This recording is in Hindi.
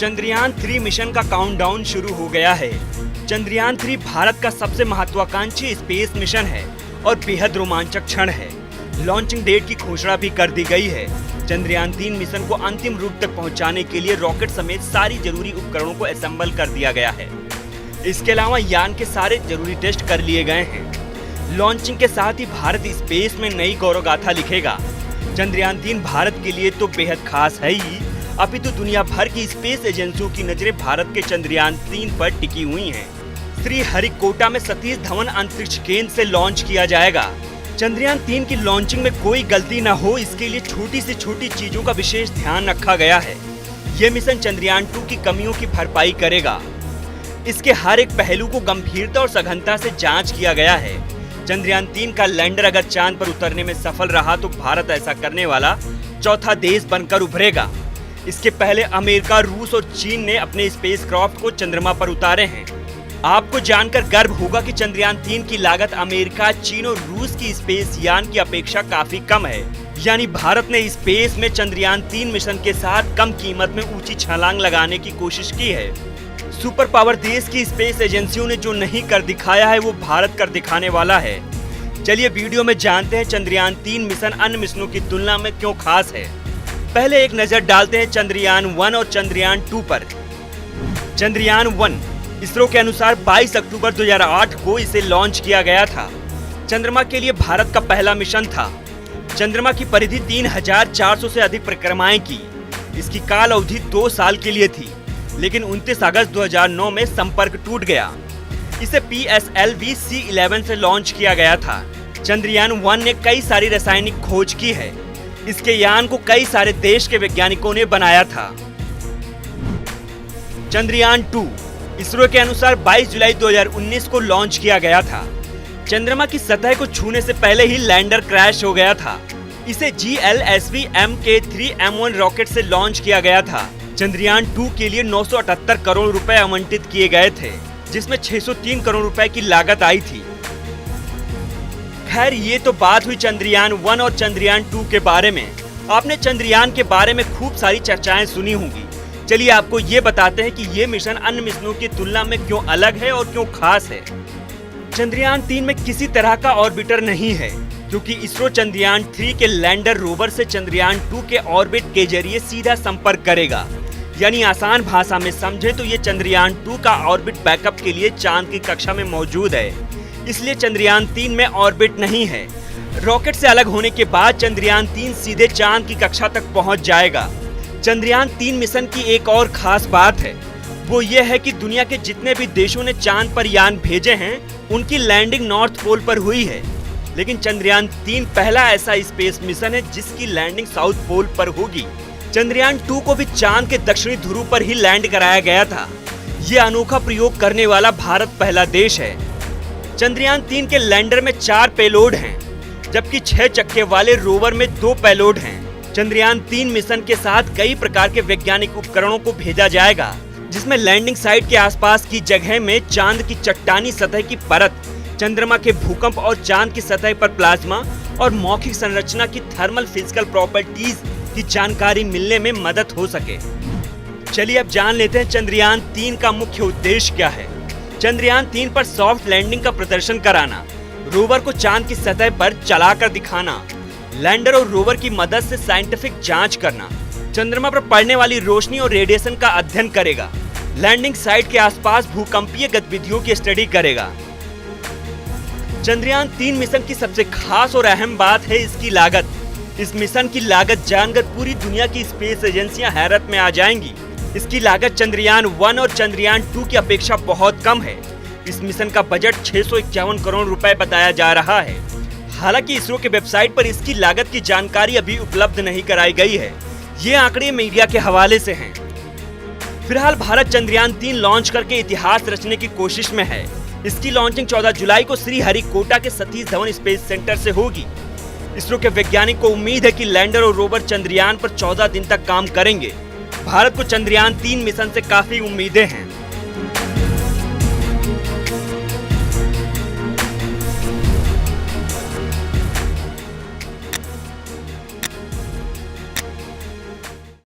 चंद्रयान 3 मिशन का काउंटडाउन शुरू हो गया है। चंद्रयान 3 भारत का सबसे महत्वाकांक्षी स्पेस मिशन है और बेहद रोमांचक क्षण है। लॉन्चिंग डेट की घोषणा भी कर दी गई है। चंद्रयान 3 मिशन को अंतिम रूप तक पहुंचाने के लिए रॉकेट समेत सारी जरूरी उपकरणों को असेंबल कर दिया गया है। इसके अलावा यान के सारे जरूरी टेस्ट कर लिए गए हैं। लॉन्चिंग के साथ ही भारत स्पेस में नई गौरव गाथा लिखेगा। चंद्रयान 3 भारत के लिए तो बेहद खास है ही, अपितु दुनिया भर की स्पेस एजेंसियों की नजरें भारत के चंद्रयान 3 पर टिकी हुई हैं। श्रीहरिकोटा में सतीश धवन अंतरिक्ष केंद्र से लॉन्च किया जाएगा। चंद्रयान 3 की लॉन्चिंग में कोई गलती न हो, इसके लिए छोटी से छोटी चीजों का विशेष ध्यान रखा गया है। ये मिशन चंद्रयान 2 की कमियों की भरपाई करेगा। इसके हर एक पहलू को गंभीरता और सघनता से जांच किया गया है। चंद्रयान 3 का लैंडर अगर चांद पर उतरने में सफल रहा तो भारत ऐसा करने वाला चौथा देश बनकर उभरेगा। इसके पहले अमेरिका, रूस और चीन ने अपने स्पेसक्राफ्ट को चंद्रमा पर उतारे हैं। आपको जानकर गर्व होगा कि चंद्रयान 3 की लागत अमेरिका, चीन और रूस की स्पेस यान की अपेक्षा काफी कम है। यानी भारत ने स्पेस में चंद्रयान 3 मिशन के साथ कम कीमत में ऊंची छलांग लगाने की कोशिश की है। सुपर पावर देश की स्पेस एजेंसियों ने जो नहीं कर दिखाया है वो भारत कर दिखाने वाला है। चलिए वीडियो में जानते हैं चंद्रयान 3 मिशन अन्य मिशनों की तुलना में क्यों खास है। पहले एक नजर डालते हैं चंद्रयान 1 और चंद्रयान 2 पर। चंद्रयान 1 इसरो के अनुसार 22 अक्टूबर 2008 को इसे लॉन्च किया गया था। चंद्रमा के लिए भारत का पहला मिशन था। चंद्रमा की परिधि 3400 से अधिक परिक्रमाएं की। इसकी काल अवधि 2 साल के लिए थी, लेकिन 29 अगस्त 2009 में संपर्क टूट गया। इसे PSLV C11 से लॉन्च किया गया था। चंद्रयान 1 ने कई सारी रासायनिक खोज की है। इसके यान को कई सारे देश के वैज्ञानिकों ने बनाया था। चंद्रयान 2 इसरो के अनुसार 22 जुलाई 2019 को लॉन्च किया गया था। चंद्रमा की सतह को छूने से पहले ही लैंडर क्रैश हो गया था। इसे GLSV Mk3M1 रॉकेट से लॉन्च किया गया था। चंद्रयान 2 के लिए 978 करोड़ रुपए आवंटित किए गए थे, जिसमें 603 करोड़ रुपए की लागत आई थी। खैर, ये तो बात हुई चंद्रयान 1 और चंद्रयान 2 के बारे में। आपने चंद्रयान के बारे में खूब सारी चर्चाएं सुनी होंगी। चलिए आपको ये बताते हैं कि ये मिशन अन्य मिशनों की तुलना में क्यों अलग है और क्यों खास है। चंद्रयान 3 में किसी तरह का ऑर्बिटर नहीं है, क्योंकि इसरो चंद्रयान 3 के लैंडर रोवर से चंद्रयान 2 के ऑर्बिट के जरिए सीधा संपर्क करेगा। यानी आसान भाषा में समझे तो ये चंद्रयान 2 का ऑर्बिट बैकअप के लिए चांद की कक्षा में मौजूद है। इसलिए चंद्रयान 3 में ऑर्बिट नहीं है। रॉकेट से अलग होने के बाद चंद्रयान 3 सीधे चांद की कक्षा तक पहुंच जाएगा। चंद्रयान 3 मिशन की एक और खास बात है, वो ये है कि दुनिया के जितने भी देशों ने चांद पर यान भेजे हैं, उनकी लैंडिंग नॉर्थ पोल पर हुई है। लेकिन चंद्रयान 3 पहला ऐसा स्पेस मिशन है जिसकी लैंडिंग साउथ पोल पर होगी। चंद्रयान 2 को भी चांद के दक्षिणी ध्रुव पर ही लैंड कराया गया था। ये अनोखा प्रयोग करने वाला भारत पहला देश है। चंद्रयान 3 के लैंडर में 4 पेलोड हैं, जबकि 6 चक्के वाले रोवर में 2 पेलोड हैं। चंद्रयान 3 मिशन के साथ कई प्रकार के वैज्ञानिक उपकरणों को भेजा जाएगा, जिसमें लैंडिंग साइट के आसपास की जगह में चांद की चट्टानी सतह की परत, चंद्रमा के भूकंप और चांद की सतह पर प्लाज्मा और मौखिक संरचना की थर्मल फिजिकल प्रॉपर्टीज की जानकारी मिलने में मदद हो सके। चलिए अब जान लेते हैं चंद्रयान 3 का मुख्य उद्देश्य क्या है। चंद्रयान 3 पर सॉफ्ट लैंडिंग का प्रदर्शन कराना, रोवर को चांद की सतह पर चलाकर दिखाना, लैंडर और रोवर की मदद से साइंटिफिक जांच करना, चंद्रमा पर पड़ने वाली रोशनी और रेडिएशन का अध्ययन करेगा, लैंडिंग साइट के आसपास भूकंपीय गतिविधियों की स्टडी करेगा। चंद्रयान 3 मिशन की सबसे खास और अहम बात है इसकी लागत। इस मिशन की लागत जानकर पूरी दुनिया की स्पेस एजेंसियां हैरत में आ जाएंगी। इसकी लागत चंद्रयान 1 और चंद्रयान 2 की अपेक्षा बहुत कम है। इस मिशन का बजट 651 करोड़ रुपए बताया जा रहा है। हालांकि इसरो के वेबसाइट पर इसकी लागत की जानकारी अभी उपलब्ध नहीं कराई गई है। ये आंकड़े मीडिया के हवाले से हैं। फिलहाल भारत चंद्रयान 3 लॉन्च करके इतिहास रचने की कोशिश में है। इसकी लॉन्चिंग 14 जुलाई को श्रीहरिकोटा के सतीश धवन स्पेस सेंटर से होगी। इसरो के वैज्ञानिक को उम्मीद है कि लैंडर और रोवर चंद्रयान पर 14 दिन तक काम करेंगे। भारत को चंद्रयान 3 मिशन से काफी उम्मीदें हैं।